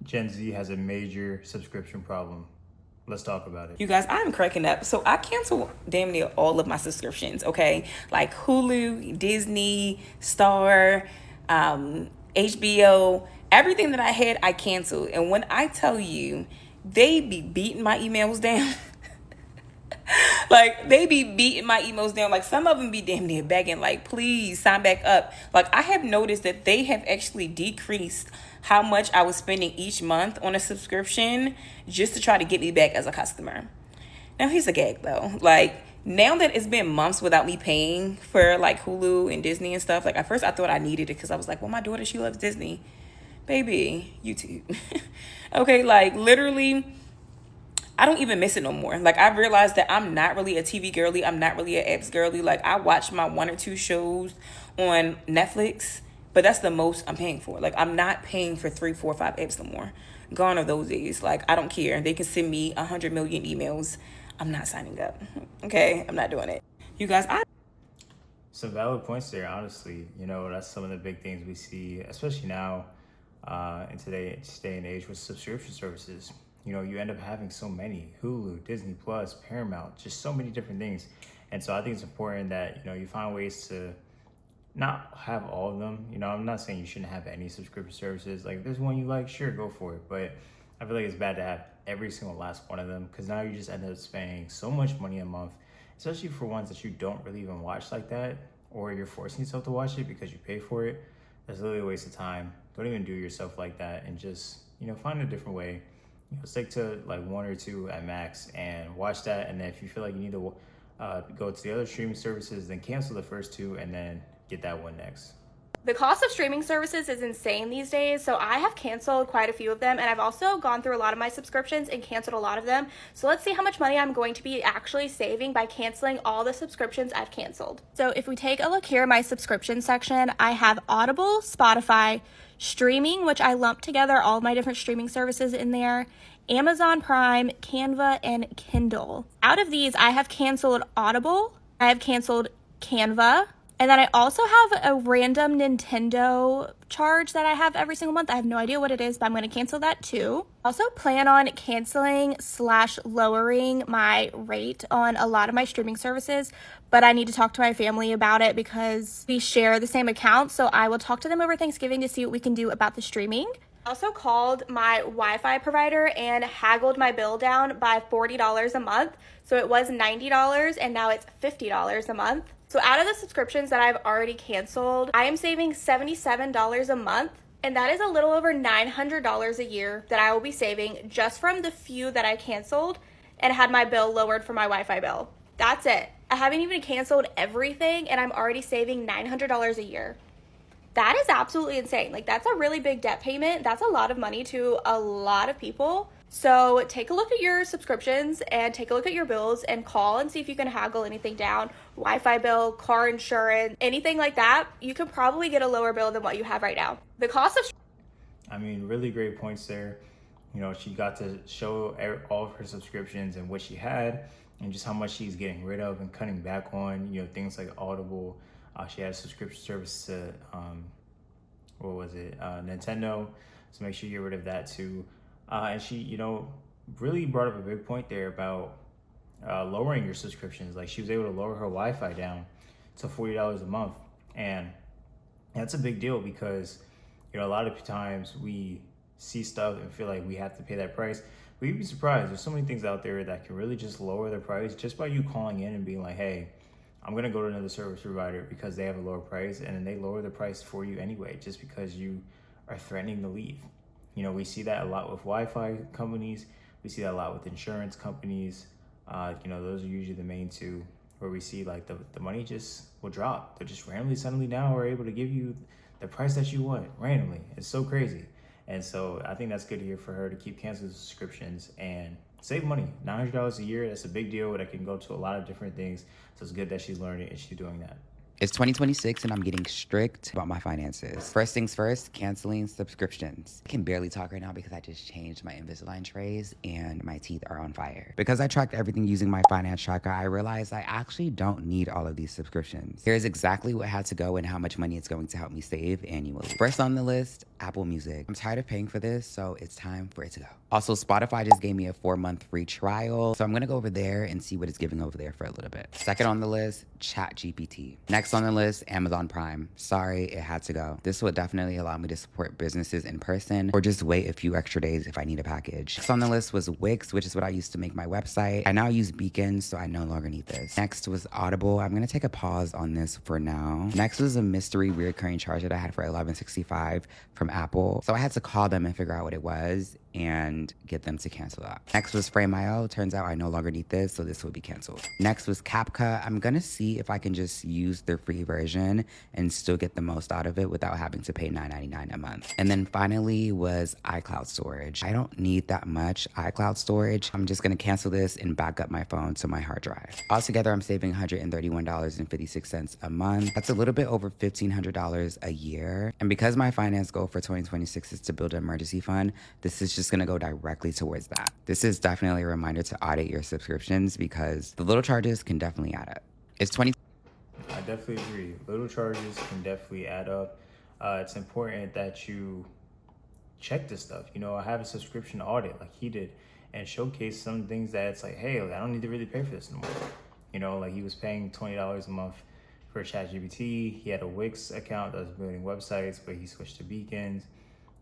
Gen Z has a major subscription problem. Let's talk about it. You guys, I'm cracking up. So I canceled damn near all of my subscriptions, okay? Like Hulu, Disney, Star, HBO, everything that I had, I canceled. And when I tell you, they be beating my emails down. Like, they be beating my emails down. Like, some of them be damn near begging, like, please sign back up. Like, I have noticed that they have actually decreased how much I was spending each month on a subscription just to try to get me back as a customer. Now, here's a gag, though. Like, now that it's been months without me paying for, like, Hulu and Disney and stuff, like, at first I thought I needed it because I was like, well, my daughter, she loves Disney. Baby, YouTube. Okay, like, literally, I don't even miss it no more. Like, I realized that I'm not really a TV girly. I'm not really an apps girly. Like, I watch my one or two shows on Netflix, but that's the most I'm paying for. Like, I'm not paying for 3, 4, 5 apps no more. Gone are those days. Like, I don't care. They can send me 100 million emails. I'm not signing up. Okay? I'm not doing it. You guys, Some valid points there, honestly. You know, that's some of the big things we see, especially now in today's day and age with subscription services. You know, you end up having so many: Hulu, Disney Plus, Paramount, just so many different things. And so I think it's important that, you know, you find ways to not have all of them. You know, I'm not saying you shouldn't have any subscription services. Like, if there's one you like, sure, go for it. But I feel like it's bad to have every single last one of them, because now you just end up spending so much money a month, especially for ones that you don't really even watch like that, or you're forcing yourself to watch it because you pay for it. That's literally a waste of time. Don't even do yourself like that, and just, you know, find a different way. You know, stick to like one or two at max and watch that. And then if you feel like you need to go to the other streaming services, then cancel the first two and then get that one next. The cost of streaming services is insane these days, so I have canceled quite a few of them, and I've also gone through a lot of my subscriptions and canceled a lot of them. So let's see how much money I'm going to be actually saving by canceling all the subscriptions I've canceled. So if we take a look here in my subscription section, I have Audible, Spotify, streaming, which I lumped together all of my different streaming services in there, Amazon Prime, Canva, and Kindle. Out of these, I have canceled Audible, I have canceled Canva, and then I also have a random Nintendo charge that I have every single month. I have no idea what it is, but I'm going to cancel that too. Also plan on canceling / lowering my rate on a lot of my streaming services, but I need to talk to my family about it because we share the same account. So I will talk to them over Thanksgiving to see what we can do about the streaming. Also called my Wi-Fi provider and haggled my bill down by $40 a month. So it was $90 and now it's $50 a month. So out of the subscriptions that I've already canceled, I am saving $77 a month. And that is a little over $900 a year that I will be saving just from the few that I canceled and had my bill lowered for my Wi-Fi bill. That's it. I haven't even canceled everything and I'm already saving $900 a year. That is absolutely insane. Like, that's a really big debt payment. That's a lot of money to a lot of people. So take a look at your subscriptions and take a look at your bills and call and see if you can haggle anything down. Wi-Fi bill, car insurance, anything like that. You could probably get a lower bill than what you have right now. The cost of... I mean, really great points there. You know, she got to show all of her subscriptions and what she had and just how much she's getting rid of and cutting back on, you know, things like Audible. She had a subscription service to, Nintendo. So make sure you get rid of that too. And she, you know, really brought up a big point there about lowering your subscriptions. Like, she was able to lower her Wi-Fi down to $40 a month. And that's a big deal because, you know, a lot of times we see stuff and feel like we have to pay that price. But you'd be surprised. There's so many things out there that can really just lower the price just by you calling in and being like, hey, I'm going to go to another service provider because they have a lower price, and then they lower the price for you anyway, just because you are threatening to leave. You know, we see that a lot with Wi-Fi companies. We see that a lot with insurance companies. You know, those are usually the main two where we see like the money just will drop. They're just randomly, suddenly now we're able to give you the price that you want randomly. It's so crazy. And so I think that's good to hear for her to keep canceling subscriptions and save money. $900 a year, that's a big deal. That can go to a lot of different things. So it's good that she's learning and she's doing that. It's 2026 and I'm getting strict about my finances. First things first, canceling subscriptions. I can barely talk right now because I just changed my Invisalign trays and my teeth are on fire. Because I tracked everything using my finance tracker, I realized I actually don't need all of these subscriptions. Here's exactly what had to go and how much money it's going to help me save annually. First on the list, Apple Music. I'm tired of paying for this, so it's time for it to go. Also, Spotify just gave me a 4-month free trial, so I'm gonna go over there and see what it's giving over there for a little bit. Second on the list, ChatGPT. Next on the list, Amazon Prime. Sorry, it had to go. This will definitely allow me to support businesses in person or just wait a few extra days if I need a package. Next on the list was Wix, which is what I used to make my website. I now use Beacon, so I no longer need this. Next was Audible. I'm gonna take a pause on this for now. Next was a mystery recurring charge that I had for $11.65 from Apple. So I had to call them and figure out what it was and get them to cancel that. Next was Frame.io. Turns out I no longer need this, so this will be canceled. Next was CapCut. I'm gonna see if I can just use their free version and still get the most out of it without having to pay $9.99 a month. And then finally was iCloud storage. I don't need that much iCloud storage. I'm just gonna cancel this and back up my phone to my hard drive. Altogether, I'm saving $131.56 a month. That's a little bit over $1,500 a year. And because my finance goal for 2026 is to build an emergency fund, this is just gonna go directly towards that. This is definitely a reminder to audit your subscriptions because the little charges can definitely add up. It's 20. I definitely agree. Little charges can definitely add up. It's important that you check this stuff. You know, I have a subscription audit like he did and showcase some things that it's like, hey, I don't need to really pay for this anymore. You know, like he was paying $20 a month for ChatGPT. He had a Wix account that was building websites, but he switched to Beacons.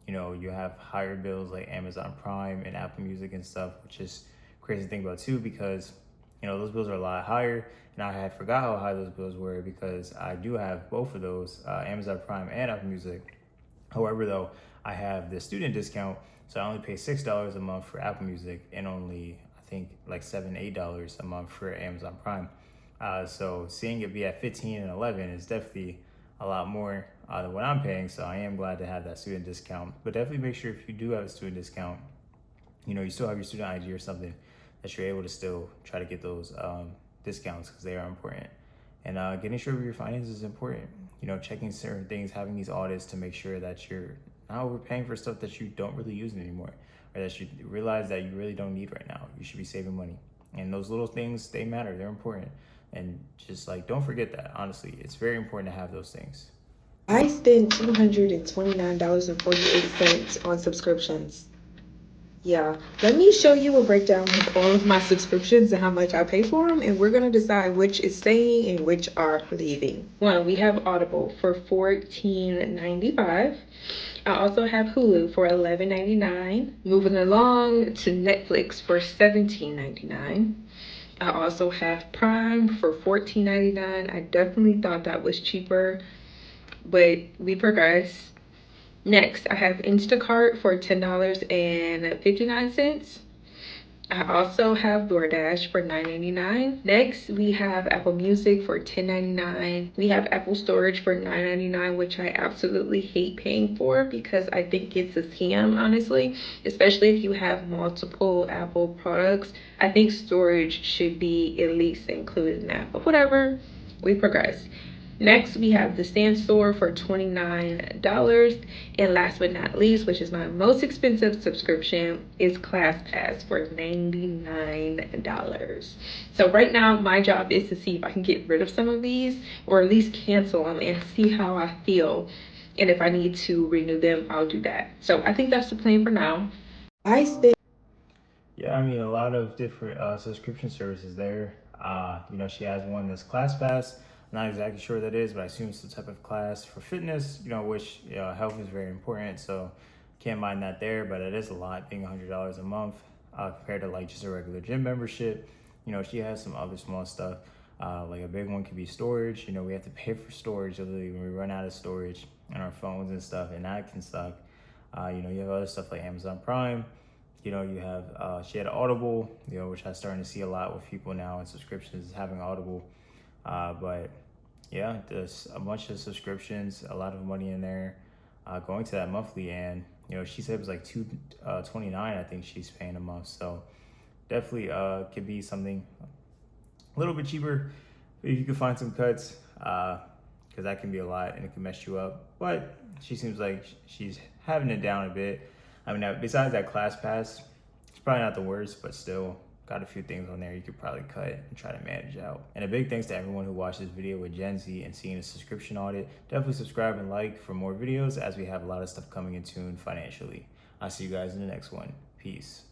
You know, you have higher bills like Amazon Prime and Apple Music and stuff, which is crazy to think about too, because, you know, those bills are a lot higher. And I had forgot how high those bills were because I do have both of those, Amazon Prime and Apple Music. However, though, I have the student discount, so I only pay $6 a month for Apple Music and only, I think, like $7, $8 a month for Amazon Prime. So seeing it be at 15 and 11 is definitely a lot more than what I'm paying. So I am glad to have that student discount. But definitely make sure if you do have a student discount, you know, you still have your student ID or something that you're able to still try to get those discounts because they are important. And getting sure of your finances is important. You know, checking certain things, having these audits to make sure that you're not overpaying for stuff that you don't really use anymore, or that you realize that you really don't need right now. You should be saving money. And those little things, they matter, they're important. And just like, don't forget that, honestly, it's very important to have those things. I spend $229.48 on subscriptions. Yeah, let me show you a breakdown of all of my subscriptions and how much I pay for them, and we're gonna decide which is staying and which are leaving. One, we have Audible for $14.95. I also have Hulu for $11.99. Moving along to Netflix for $17.99. I also have Prime for $14.99. I definitely thought that was cheaper, but we progress. Next, I have Instacart for $10.59. I also have DoorDash for $9.99. Next, we have Apple Music for $10.99. We have Apple Storage for $9.99, which I absolutely hate paying for because I think it's a scam, honestly, especially if you have multiple Apple products. I think storage should be at least included in that, but whatever, we progress. Next, we have the Stand Store for $29. And last but not least, which is my most expensive subscription, is ClassPass for $99. So right now, my job is to see if I can get rid of some of these or at least cancel them and see how I feel. And if I need to renew them, I'll do that. So I think that's the plan for now. Yeah, I mean, a lot of different subscription services there. You know, she has one that's ClassPass. Not exactly sure what that is, but I assume it's the type of class for fitness, you know, which health is very important. So can't mind that there, but it is a lot, being $100 a month compared to like just a regular gym membership. You know, she has some other small stuff. Like a big one could be storage. You know, we have to pay for storage literally when we run out of storage on our phones and stuff, and that can suck. You know, you have other stuff like Amazon Prime. You know, you have, she had Audible, you know, which I'm starting to see a lot with people now in subscriptions having Audible. But yeah, there's a bunch of subscriptions, a lot of money in there going to that monthly. And, you know, she said it was like $229, I think she's paying a month. So definitely could be something a little bit cheaper if you could find some cuts. because that can be a lot and it can mess you up. But she seems like she's having it down a bit. I mean, besides that ClassPass, it's probably not the worst, but still got a few things on there you could probably cut and try to manage out. And a big thanks to everyone who watched this video with Gen Z and seeing a subscription audit. Definitely subscribe and like for more videos, as we have a lot of stuff coming in soon financially. I'll see you guys in the next one. Peace.